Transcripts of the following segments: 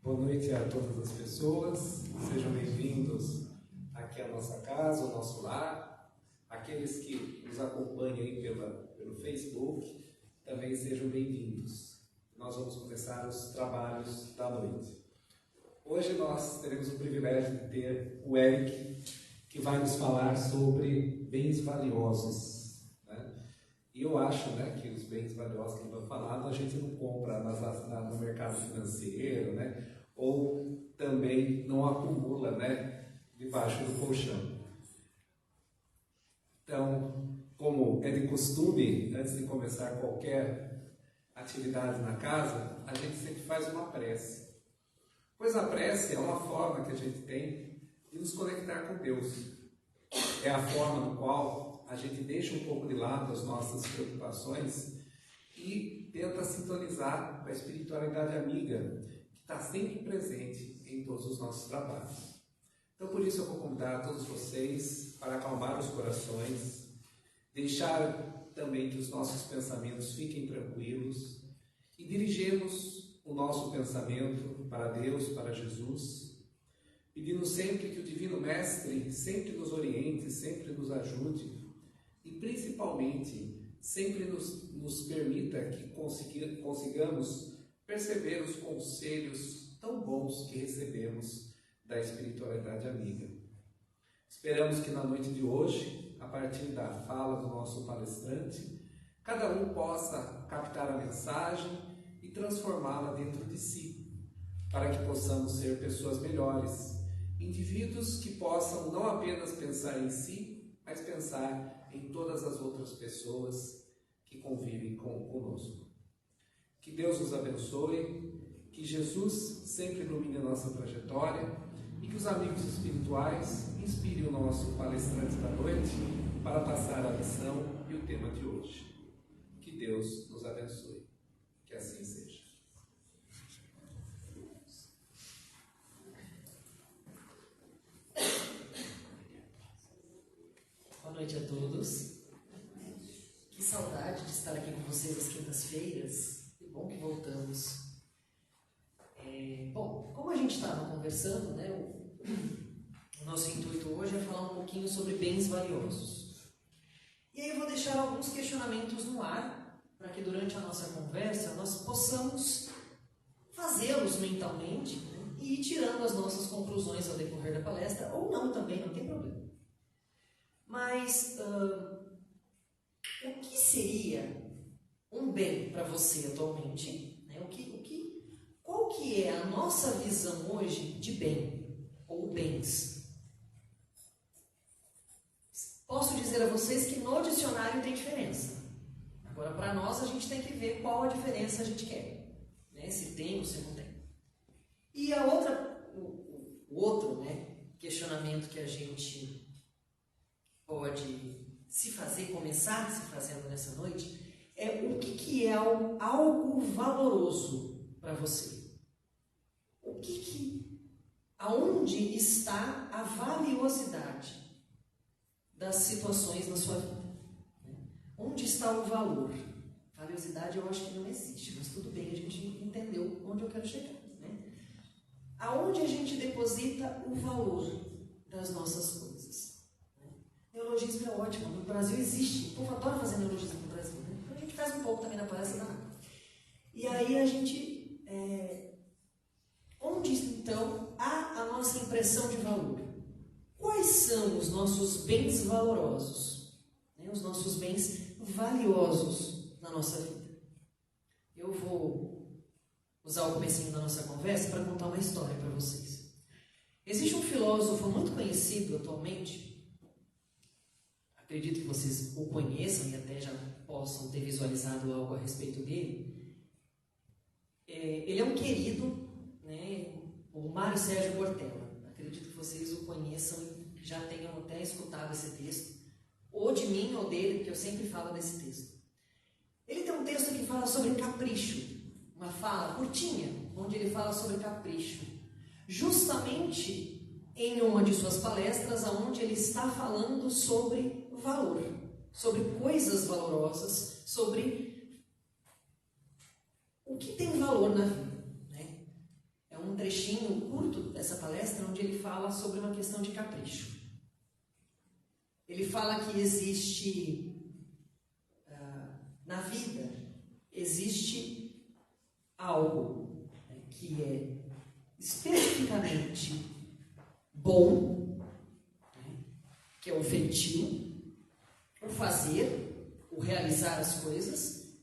Boa noite a todas as pessoas, sejam bem-vindos aqui à nossa casa, ao nosso lar. Aqueles que nos acompanham aí pelo Facebook, também sejam bem-vindos. Nós vamos começar os trabalhos da noite. Hoje nós teremos o privilégio de ter o Eric, que vai nos falar sobre bens valiosos, né? E eu acho, né, que os bens valiosos que ele vai falar, a gente não compra no mercado financeiro, né? Ou também não acumula, né, debaixo do colchão. Então, como é de costume, antes de começar qualquer atividade na casa, a gente sempre faz uma prece. Pois a prece é uma forma que a gente tem de nos conectar com Deus. É a forma no qual a gente deixa um pouco de lado as nossas preocupações e tenta sintonizar com a espiritualidade amiga que está sempre presente em todos os nossos trabalhos. Então, por isso eu vou convidar todos vocês para acalmar os corações, deixar também que os nossos pensamentos fiquem tranquilos e dirigirmos o nosso pensamento para Deus, para Jesus, pedindo sempre que o Divino Mestre sempre nos oriente, sempre nos ajude e principalmente sempre nos permita que consigamos perceber os conselhos tão bons que recebemos da espiritualidade amiga. Esperamos que na noite de hoje, a partir da fala do nosso palestrante, cada um possa captar a mensagem e transformá-la dentro de si, para que possamos ser pessoas melhores, indivíduos que possam não apenas pensar em si, mas pensar em todas as outras pessoas que convivem conosco. Que Deus nos abençoe, que Jesus sempre ilumine a nossa trajetória e que os amigos espirituais inspirem o nosso palestrante da noite para passar a lição e o tema de hoje. Que Deus nos abençoe. Que assim seja. Boa noite a todos. Que saudade de estar aqui com vocês às quintas-feiras. Que bom que voltamos. Bom, como a gente estava conversando, né, o nosso intuito hoje é falar um pouquinho sobre bens valiosos. E aí eu vou deixar alguns questionamentos no ar, para que durante a nossa conversa nós possamos fazê-los mentalmente, né, e ir tirando as nossas conclusões ao decorrer da palestra, ou não também, não tem problema. Mas o que seria um bem para você atualmente? Né? Qual que é a nossa visão hoje de bem ou bens? Posso dizer a vocês que no dicionário tem diferença. Agora, para nós, a gente tem que ver qual a diferença a gente quer, né? Se tem ou se não tem. E o outro, né, questionamento que a gente pode se fazer, começar se fazendo nessa noite, é o que é algo valoroso para você? Aonde está a valiosidade das situações na sua vida? Onde está o valor? Valiosidade eu acho que não existe, mas tudo bem, a gente entendeu onde eu quero chegar, né? Aonde a gente deposita o valor das nossas coisas? Neologismo é ótimo, no Brasil existe, o povo adora fazer neologismo no Brasil, né? Então a gente faz um pouco também na palestra da água. E aí a gente, onde então há a nossa impressão de valor? Quais são os nossos bens valorosos, né? Os nossos bens valiosos na nossa vida? Eu vou usar o comecinho da nossa conversa para contar uma história para vocês. Existe um filósofo muito conhecido atualmente, acredito que vocês o conheçam e até já possam ter visualizado algo a respeito dele. Ele é um querido, né, o Mário Sérgio Cortella. Acredito que vocês o conheçam e já tenham até escutado esse texto, ou de mim ou dele, porque eu sempre falo desse texto. Ele tem um texto que fala sobre capricho, uma fala curtinha, onde ele fala sobre capricho, justamente em uma de suas palestras, onde ele está falando sobre valor, sobre coisas valorosas, sobre o que tem valor na vida, né? É um trechinho curto dessa palestra onde ele fala sobre uma questão de capricho. Ele fala que existe, na vida, existe algo que é especificamente bom, que é o feitio, o fazer, o realizar as coisas,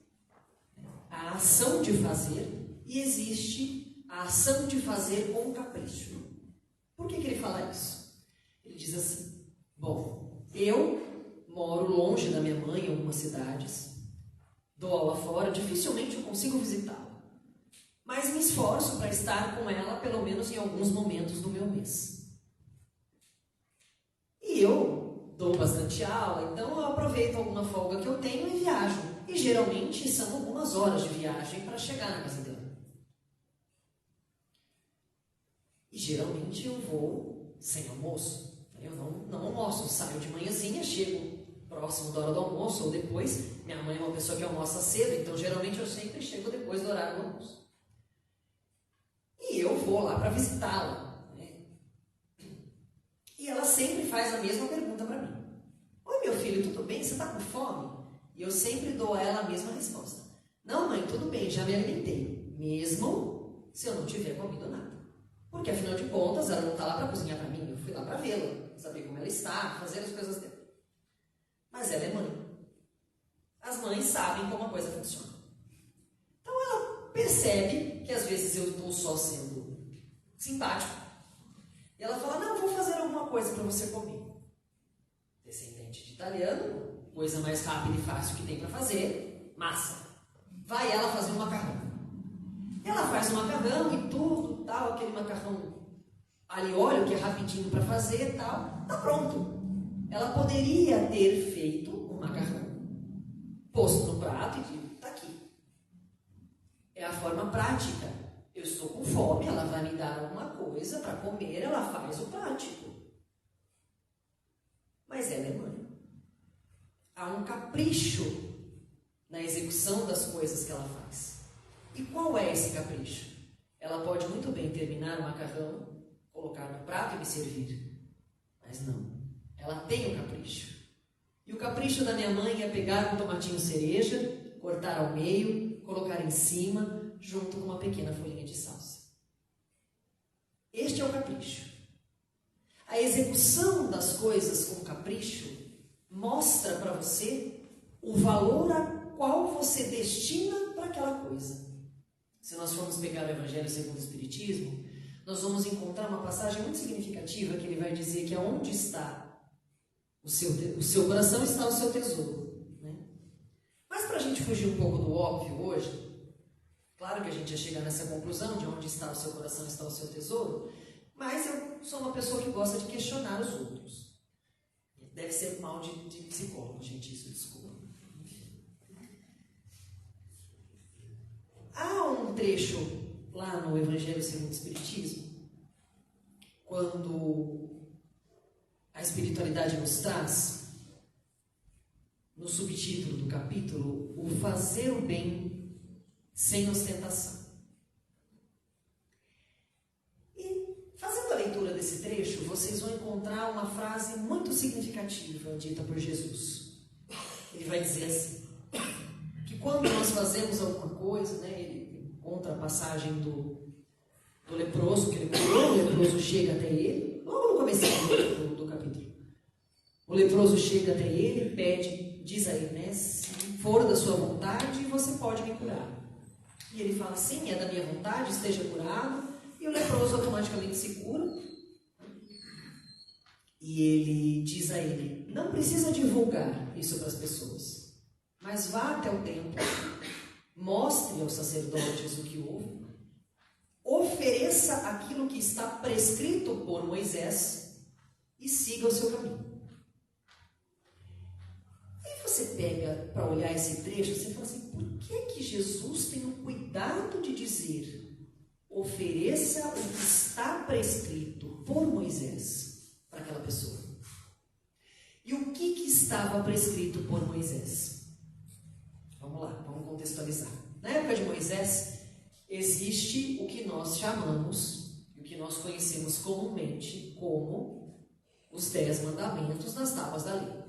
a ação de fazer, e existe a ação de fazer com capricho. Por que ele fala isso? Ele diz assim: bom, eu moro longe da minha mãe em algumas cidades, dou aula fora, dificilmente eu consigo visitá-la, mas me esforço para estar com ela pelo menos em alguns momentos do meu mês. E eu dou bastante aula, então eu aproveito alguma folga que eu tenho e viajo. E geralmente são algumas horas de viagem para chegar na casa dela. E geralmente eu vou sem almoço. Eu não almoço, saio de manhãzinha, chego próximo da hora do almoço ou depois. Minha mãe é uma pessoa que almoça cedo, então geralmente eu sempre chego depois do horário do almoço. E eu vou lá para visitá-la. E ela sempre faz a mesma pergunta para mim: oi, meu filho, tudo bem? Você está com fome? E eu sempre dou a ela a mesma resposta: não, mãe, tudo bem, já me alimentei, mesmo se eu não tiver comido nada. Porque, afinal de contas, ela não está lá para cozinhar para mim, eu fui lá para vê-la, saber como ela está, fazer as coisas dela. Mas ela é mãe. As mães sabem como a coisa funciona. Então ela percebe que às vezes eu estou só sendo simpático. E ela fala: não, vou fazer alguma coisa para você comer. Descendente de italiano, coisa mais rápida e fácil que tem para fazer, massa. Vai ela fazer um macarrão. Ela faz um macarrão e tudo, tal, aquele macarrão alho e óleo que é rapidinho para fazer e tal, tá pronto. Ela poderia ter feito um macarrão, posto no prato e dito: tá aqui. É a forma prática. Eu estou com fome, ela vai me dar alguma coisa para comer, ela faz o prático. Mas ela é mãe. Há um capricho na execução das coisas que ela faz. E qual é esse capricho? Ela pode muito bem terminar o macarrão, colocar no prato e me servir. Mas não. Ela tem o capricho. E o capricho da minha mãe é pegar um tomatinho cereja, cortar ao meio, colocar em cima, junto com uma pequena folhinha de salsa. Este é o capricho. A execução das coisas com capricho mostra para você o valor a qual você destina para aquela coisa. Se nós formos pegar o Evangelho segundo o Espiritismo, nós vamos encontrar uma passagem muito significativa que ele vai dizer que aonde está o seu coração está o seu tesouro. Né? Mas para a gente fugir um pouco do óbvio hoje, claro que a gente ia chegar nessa conclusão de onde está o seu coração está o seu tesouro, mas eu sou uma pessoa que gosta de questionar os outros. Deve ser mal de psicólogo, gente, isso, desculpa. Há um trecho lá no Evangelho segundo o Espiritismo, quando a espiritualidade nos traz, no subtítulo do capítulo, o fazer o bem sem ostentação. E fazendo a leitura desse trecho, vocês vão encontrar uma frase muito significativa dita por Jesus. Ele vai dizer assim, que quando nós fazemos alguma coisa, né, ele encontra a passagem do leproso, que ele curou, o leproso chega até ele, logo no começo do capítulo. O leproso chega até ele, pede, diz a ele, né, se for da sua vontade, você pode me curar. E ele fala, sim, é da minha vontade, esteja curado. E o leproso automaticamente se cura. E ele diz a ele, não precisa divulgar isso para as pessoas, mas vá até o templo, mostre aos sacerdotes o que houve, ofereça aquilo que está prescrito por Moisés e siga o seu caminho. Aí você pega para olhar esse trecho, você fala assim, por que Jesus tem o cuidado de dizer, ofereça o que está prescrito por Moisés para aquela pessoa? E o que estava prescrito por Moisés? Vamos lá, vamos contextualizar. Na época de Moisés, existe o que nós chamamos que nós conhecemos comumente como os 10 mandamentos nas tábuas da lei.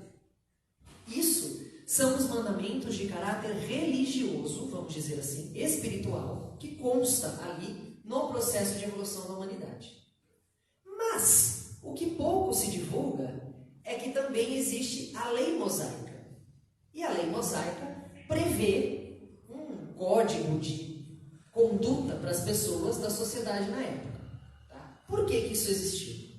Isso são os mandamentos de caráter religioso, vamos dizer assim, espiritual, que consta ali no processo de evolução da humanidade. Mas o que pouco se divulga é que também existe a lei mosaica. E a lei mosaica prevê um código de conduta para as pessoas da sociedade na época. Tá? Por que isso existiu?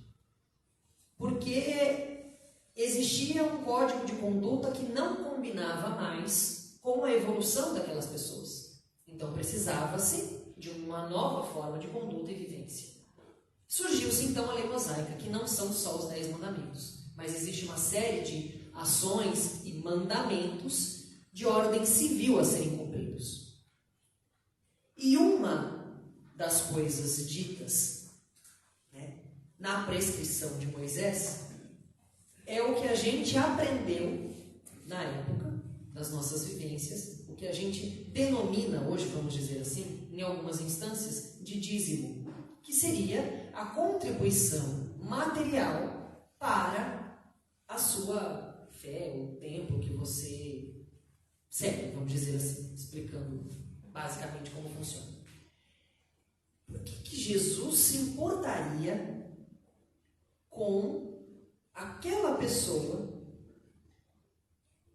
Porque existia um código de conduta que não combinava mais com a evolução daquelas pessoas. Então precisava-se de uma nova forma de conduta e vivência. Surgiu-se então a lei mosaica, que não são só os 10 mandamentos, mas existe uma série de ações e mandamentos de ordem civil a serem cumpridos. E uma das coisas ditas, né, na prescrição de Moisés é o que a gente aprendeu na época das nossas vivências, o que a gente denomina hoje, vamos dizer assim, em algumas instâncias, de dízimo, que seria a contribuição material para a sua fé, o templo que você segue, vamos dizer assim, explicando basicamente como funciona. Por que Jesus se importaria com aquela pessoa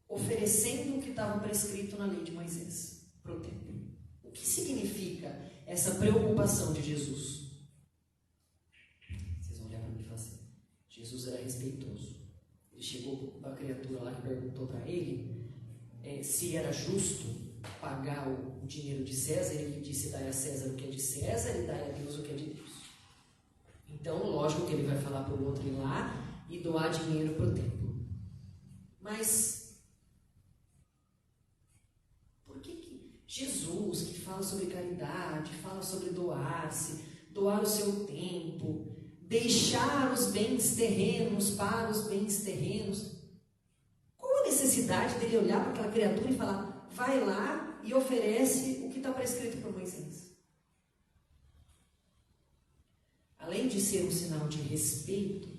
oferecendo o que estava prescrito na lei de Moisés para o templo? O que significa essa preocupação de Jesus? Vocês vão olhar para mim e falar assim: Jesus era respeitoso. Ele chegou para a criatura lá que perguntou para ele se era justo pagar o dinheiro de César. Ele disse: dai a César o que é de César e dai a Deus o que é de Deus. Então, lógico que ele vai falar para o outro ir lá e doar dinheiro para o templo. Mas por que Jesus, que fala sobre caridade, fala sobre doar-se, doar o seu tempo, deixar os bens terrenos para os bens terrenos, qual a necessidade dele olhar para aquela criatura e falar: vai lá e oferece o que está prescrito por Moisés? Além de ser um sinal de respeito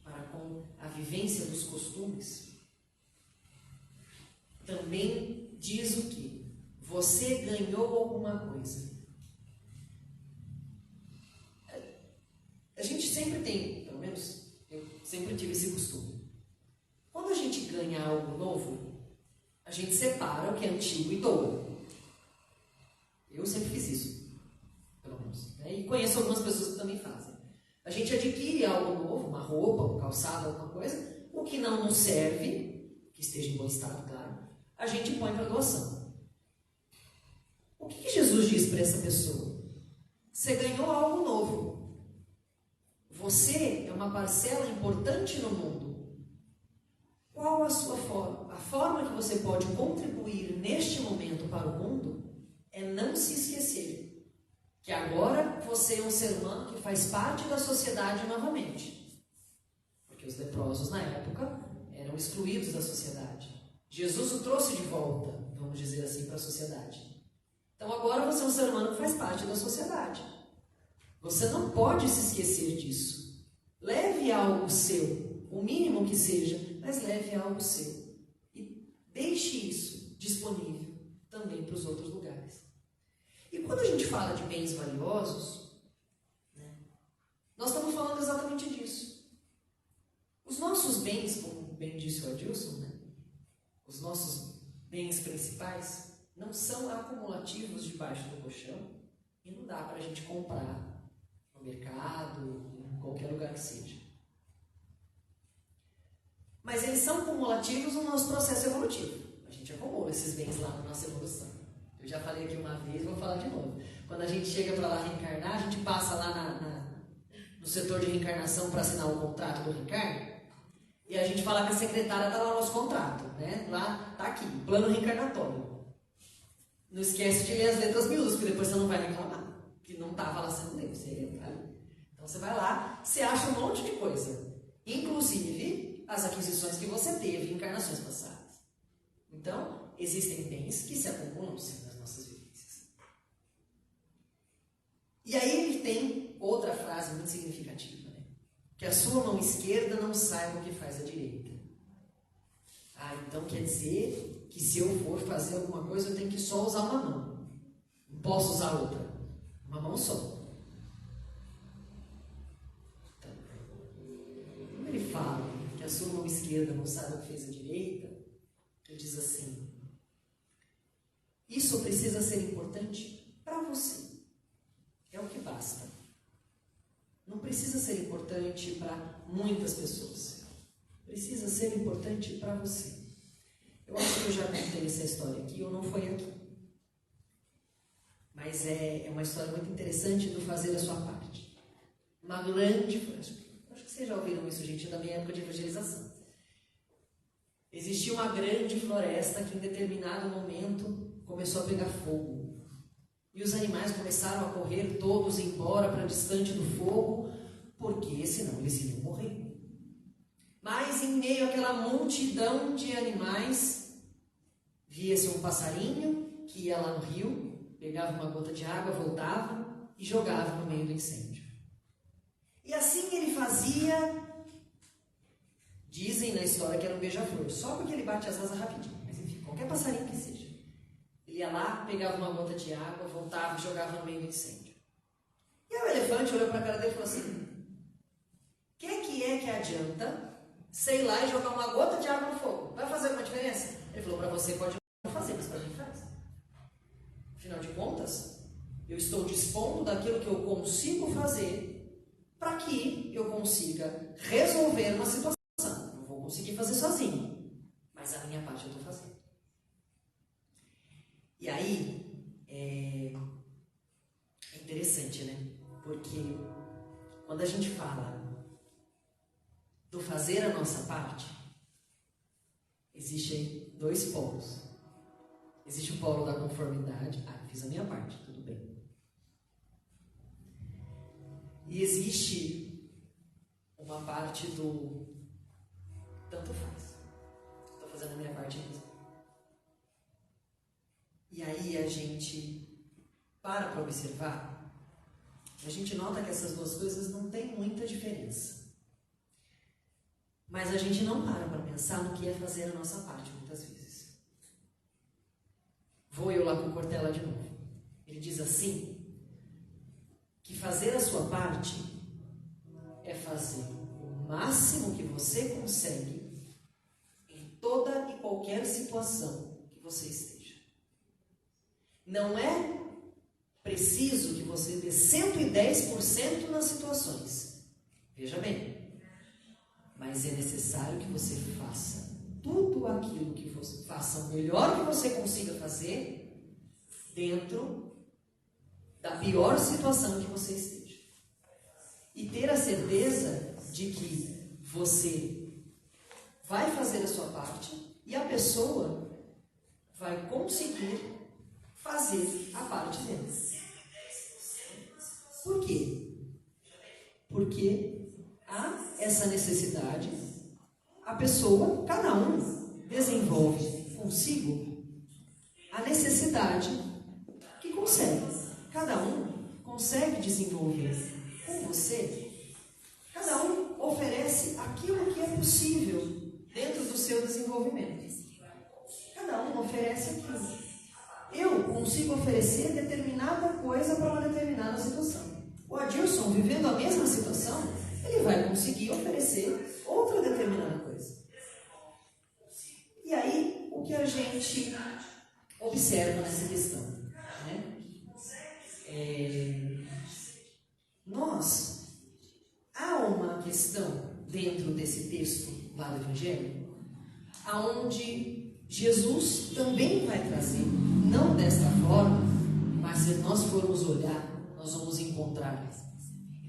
para com a vivência dos costumes, também diz o que? Você ganhou alguma coisa. A gente sempre tem, pelo menos eu sempre tive esse costume. Quando a gente ganha algo novo, a gente separa o que é antigo e doa. Eu sempre fiz isso, pelo menos. E conheço algumas pessoas que também fazem. A gente adquire algo novo, uma roupa, um calçado, alguma coisa. O que não nos serve, que esteja em bom estado, claro, a gente põe para doação. O que Jesus diz para essa pessoa? Você ganhou algo novo. Você é uma parcela importante no mundo. Qual a sua forma? A forma que você pode contribuir neste momento para o mundo é não se esquecer que agora você é um ser humano que faz parte da sociedade novamente. Porque os leprosos na época eram excluídos da sociedade. Jesus o trouxe de volta, vamos dizer assim, para a sociedade. Então agora você é um ser humano que faz parte da sociedade. Você não pode se esquecer disso. Leve algo seu, o mínimo que seja, mas leve algo seu. E deixe isso disponível também para os outros lugares. E quando a gente fala de bens valiosos, né, nós estamos falando exatamente disso. Os nossos bens, como bem disse o Adilson, né, os nossos bens principais não são acumulativos debaixo do colchão e não dá para a gente comprar no mercado, em qualquer lugar que seja. Mas eles são cumulativos no nosso processo evolutivo. A gente acumula esses bens lá na nossa evolução. Eu já falei aqui uma vez, vou falar de novo. Quando a gente chega para lá reencarnar, a gente passa lá no setor de reencarnação para assinar o contrato do reencarno, e a gente fala que a secretária está lá no nosso contrato, né? Lá, está aqui, plano reencarnatório. Não esquece de ler as letras miúdas, porque depois você não vai reclamar, que não estava lá sendo lido, você ia ali. Então você vai lá, você acha um monte de coisa, inclusive as aquisições que você teve em encarnações passadas. Então, existem bens que se acumulam sim nas nossas vivências. E aí ele tem outra frase muito significativa, né? Que a sua mão esquerda não saiba o que faz a direita. Ah, então quer dizer que se eu for fazer alguma coisa, eu tenho que só usar uma mão. Não posso usar outra. Uma mão só. Então, quando ele fala que a sua mão esquerda não sabe o que fez a direita, ele diz assim: isso precisa ser importante para você. É o que basta. Não precisa ser importante para muitas pessoas. Precisa ser importante para você. Eu acho que eu já contei essa história aqui, ou não foi aqui. Mas é uma história muito interessante do fazer a sua parte. Uma grande... Acho que vocês já ouviram isso, gente, da minha época de evangelização. Existia uma grande floresta que em determinado momento começou a pegar fogo. E os animais começaram a correr todos embora para distante do fogo, porque senão eles iriam morrer. Mas em meio àquela multidão de animais, via-se um passarinho que ia lá no rio, pegava uma gota de água, voltava e jogava no meio do incêndio. E assim ele fazia, dizem na história que era um beija-flor, só porque ele bate as asas rapidinho, mas enfim, qualquer passarinho que seja. Ele ia lá, pegava uma gota de água, voltava e jogava no meio do incêndio. E aí o elefante olhou para a cara dele e falou assim: o que é que adianta sei lá e jogar uma gota de água no fogo? Vai fazer alguma diferença? Ele falou: para você pode não fazer, mas para mim faz. Afinal de contas, eu estou dispondo daquilo que eu consigo fazer para que eu consiga resolver uma situação. Não vou conseguir fazer sozinho, mas a minha parte eu estou fazendo. E aí, é interessante, né? Porque quando a gente fala do fazer a nossa parte, existem dois polos. Existe o polo da conformidade. Ah, fiz a minha parte, tudo bem. E existe uma parte do tanto faz. Estou fazendo a minha parte mesmo. E aí a gente para observar, a gente nota que essas duas coisas não têm muita diferença. Mas a gente não para pensar no que é fazer a nossa parte, muitas vezes. Vou eu lá com o Cortella de novo. Ele diz assim, que fazer a sua parte é fazer o máximo que você consegue em toda e qualquer situação que você esteja. Não é preciso que você dê 110% nas situações. Veja bem. Mas é necessário que você faça tudo aquilo que você faça o melhor que você consiga fazer dentro da pior situação que você esteja. E ter a certeza de que você vai fazer a sua parte e a pessoa vai conseguir fazer a parte dela. Por quê? Porque há essa necessidade, a pessoa, cada um desenvolve consigo a necessidade que consegue. Cada um consegue desenvolver com você. Cada um oferece aquilo que é possível dentro do seu desenvolvimento. Cada um oferece aquilo. Eu consigo oferecer determinada coisa para uma determinada situação. O Adilson, vivendo a mesma situação, ele vai conseguir oferecer outra determinada coisa. E aí, o que a gente observa nessa questão? Né? Há uma questão dentro desse texto lá do Evangelho, aonde Jesus também vai trazer, não desta forma, mas se nós formos olhar, nós vamos encontrar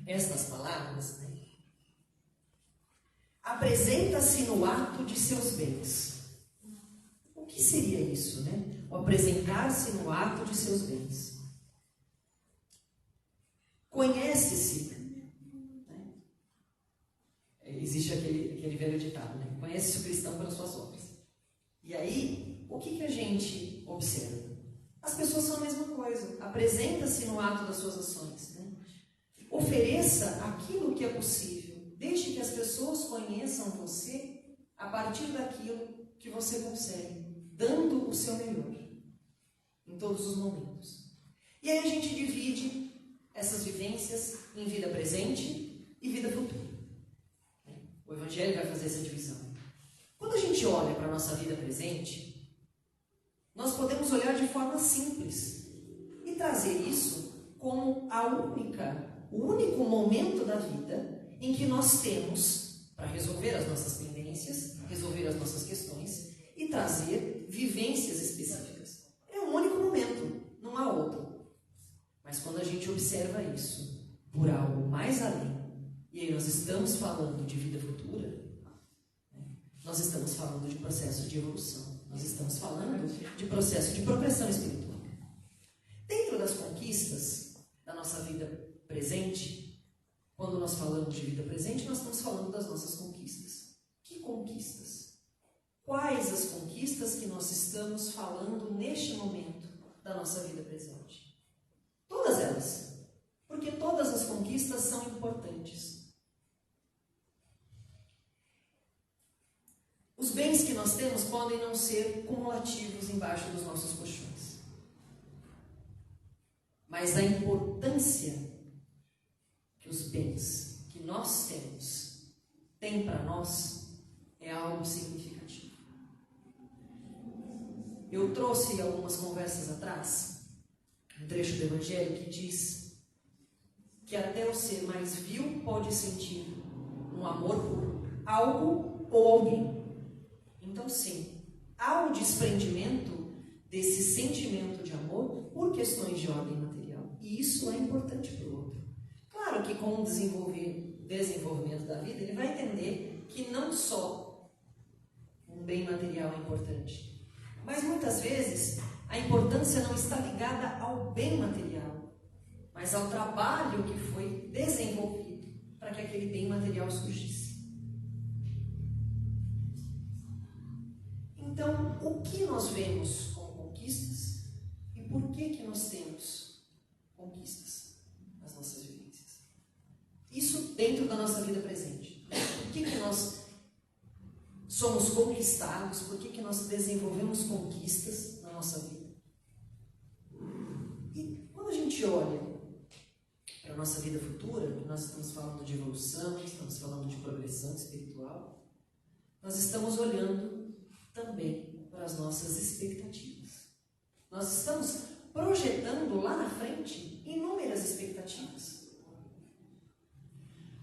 estas palavras, né? Apresenta-se no ato de seus bens. O que seria isso, né? O apresentar-se no ato de seus bens. Conhece-se, né? Existe aquele velho ditado, né? Conhece-se o cristão pelas suas obras. E aí, o que a gente observa? As pessoas são a mesma coisa. Apresenta-se no ato das suas ações, né? Ofereça aquilo que é possível, desde que as pessoas conheçam você a partir daquilo que você consegue, dando o seu melhor em todos os momentos. E aí a gente divide essas vivências em vida presente e vida futura. O Evangelho vai fazer essa divisão. Quando a gente olha para a nossa vida presente, nós podemos olhar de forma simples e trazer isso como o único momento da vida em que nós temos para resolver as nossas pendências, resolver as nossas questões e trazer vivências específicas. É um único momento, não há outro. Mas quando a gente observa isso por algo mais além, e aí nós estamos falando de vida futura, né? Nós estamos falando de processo de evolução, nós estamos falando de processo de progressão espiritual. Dentro das conquistas da nossa vida presente, quando nós falamos de vida presente, nós estamos falando das nossas conquistas. Que conquistas? Quais as conquistas que nós estamos falando neste momento da nossa vida presente? Todas elas. Porque todas as conquistas são importantes. Os bens que nós temos podem não ser cumulativos embaixo dos nossos colchões. Mas a importância que os bens que nós temos têm para nós é algo significativo. Eu trouxe algumas conversas atrás um trecho do Evangelho que diz que até o ser mais vil pode sentir um amor por algo ou alguém. Então, sim, há um desprendimento desse sentimento de amor por questões de ordem material. E isso é importante para o outro. Claro que com o desenvolvimento da vida, ele vai entender que não só um bem material é importante, mas muitas vezes a importância não está ligada ao bem material, mas ao trabalho que foi desenvolvido para que aquele bem material surgisse. Então, o que nós vemos como conquistas e por que nós temos conquistas nas nossas vivências? Isso dentro da nossa vida presente. Por que nós somos conquistados? Por que nós desenvolvemos conquistas na nossa vida? E quando a gente olha para a nossa vida futura, nós estamos falando de evolução, estamos falando de progressão espiritual, nós estamos olhando também para as nossas expectativas. Nós estamos projetando lá na frente inúmeras expectativas.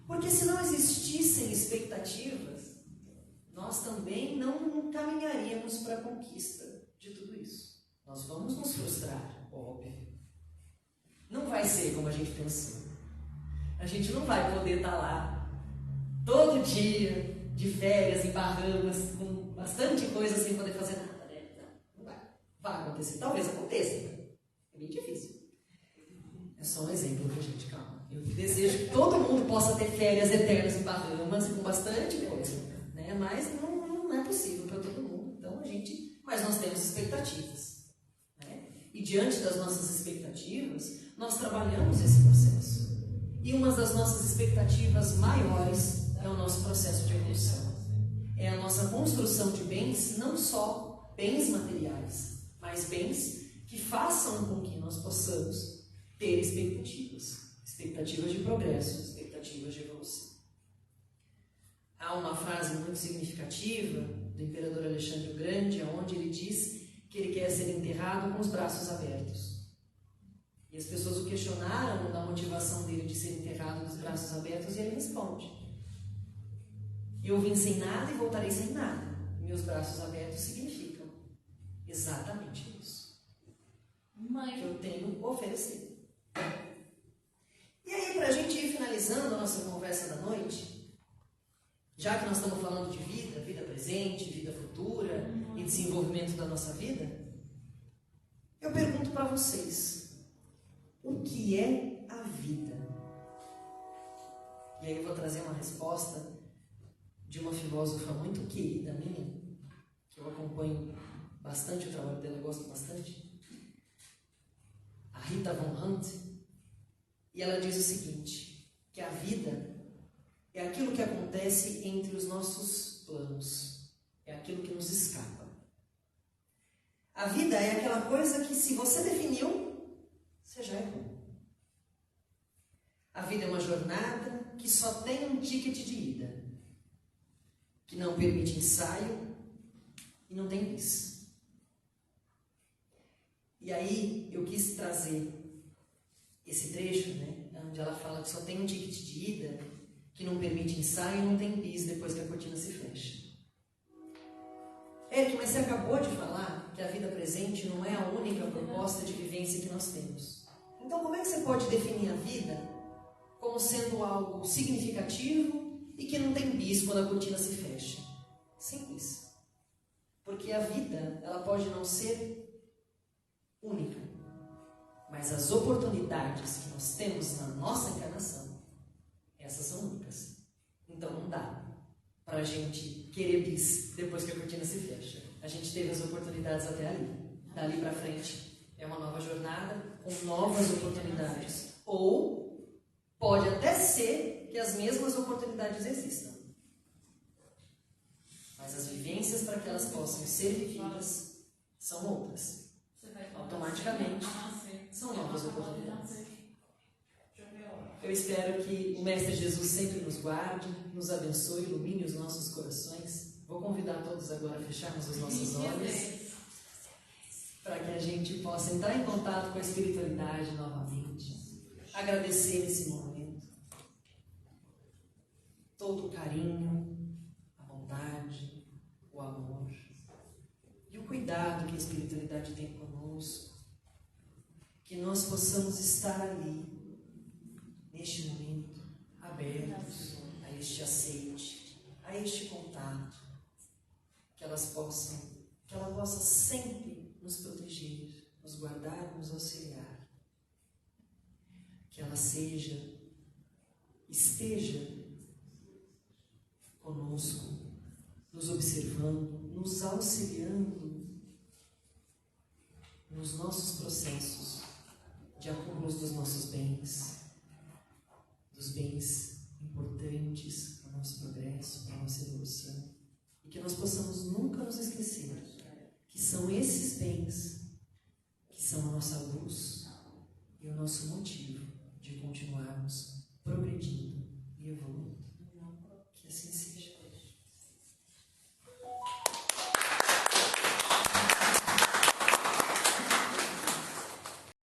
Porque se não existissem expectativas, nós também não caminharíamos para a conquista de tudo isso. Nós vamos nos frustrar, óbvio. Não vai ser como a gente pensou. A gente não vai poder estar lá todo dia de férias em Bahamas, com bastante coisa sem poder fazer nada, né? Não vai. Vai acontecer. Talvez aconteça. É bem difícil. É só um exemplo, gente? Calma. Eu desejo que todo mundo possa ter férias eternas em Bahamas com bastante coisa, né? Mas não é possível para todo mundo. Então mas nós temos expectativas, né? E diante das nossas expectativas, nós trabalhamos esse processo. E uma das nossas expectativas maiores é o nosso processo de evolução. É a nossa construção de bens, não só bens materiais, mas bens que façam com que nós possamos ter expectativas de progresso, expectativas de evolução. Há uma frase muito significativa do imperador Alexandre o Grande, onde ele diz que ele quer ser enterrado com os braços abertos. E as pessoas o questionaram da motivação dele de ser enterrado com os braços abertos, e ele responde: eu vim sem nada e voltarei sem nada. Meus braços abertos significam exatamente isso. Que eu tenho a oferecer. E aí, para a gente ir finalizando a nossa conversa da noite, já que nós estamos falando de vida presente, vida futura e desenvolvimento da nossa vida, eu pergunto para vocês: o que é a vida? E aí eu vou trazer uma resposta de uma filósofa muito querida minha, que eu acompanho bastante o trabalho dela, eu gosto bastante, a Rita Von Hunt, e ela diz o seguinte: que a vida é aquilo que acontece entre os nossos planos, é aquilo que nos escapa. A vida é aquela coisa que, se você definiu, você já errou. A vida é uma jornada que só tem um ticket de ida, que não permite ensaio e não tem bis. E aí eu quis trazer esse trecho, né, onde ela fala que só tem um ticket de ida, que não permite ensaio e não tem bis depois que a cortina se fecha. Eric, mas você acabou de falar que a vida presente não é a única proposta de vivência que nós temos. Então como é que você pode definir a vida como sendo algo significativo e que não tem bis quando a cortina se fecha? Simples. Porque a vida, ela pode não ser única, mas as oportunidades que nós temos na nossa encarnação, essas são únicas. Então não dá para a gente querer bis depois que a cortina se fecha. A gente teve as oportunidades até ali. Dali para frente é uma nova jornada com novas oportunidades. Ou pode até ser que as mesmas oportunidades existam, mas as vivências, para que elas possam ser vividas, são outras. Automaticamente são novas oportunidades. Eu espero que o Mestre Jesus sempre nos guarde, nos abençoe, ilumine os nossos corações. Vou convidar todos agora a fecharmos os nossos olhos, para que a gente possa entrar em contato com a espiritualidade novamente, agradecer esse momento, todo o carinho, a bondade, o amor e o cuidado que a espiritualidade tem conosco, que nós possamos estar ali, neste momento, abertos a este aceite, a este contato, que ela possa sempre nos proteger, nos guardar, nos auxiliar, que ela esteja conosco, nos observando, nos auxiliando nos nossos processos de acúmulo dos nossos bens, dos bens importantes para o nosso progresso, para a nossa evolução, e que nós possamos nunca nos esquecer que são esses bens que são a nossa luz e o nosso motivo